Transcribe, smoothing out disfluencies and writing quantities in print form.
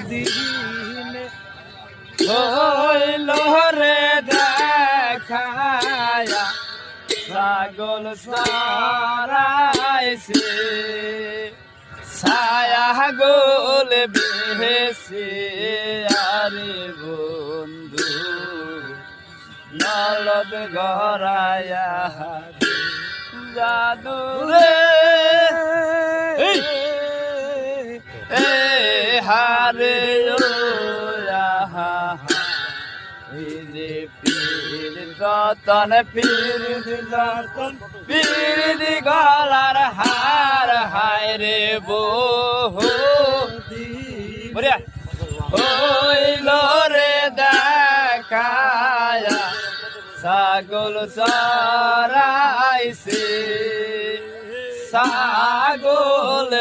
দিনে হইল রে দেখায়া ছাগল চরাইছে ছায়া গোল বেহেছে আরে বন্ধু নলদ গড়ায়া জাদু রে হারে যে পীর রতন পীর রতন পীর গলার হার হায় রে বহু হইল রে দেখায়া ছাগল চরাইছে ছাগল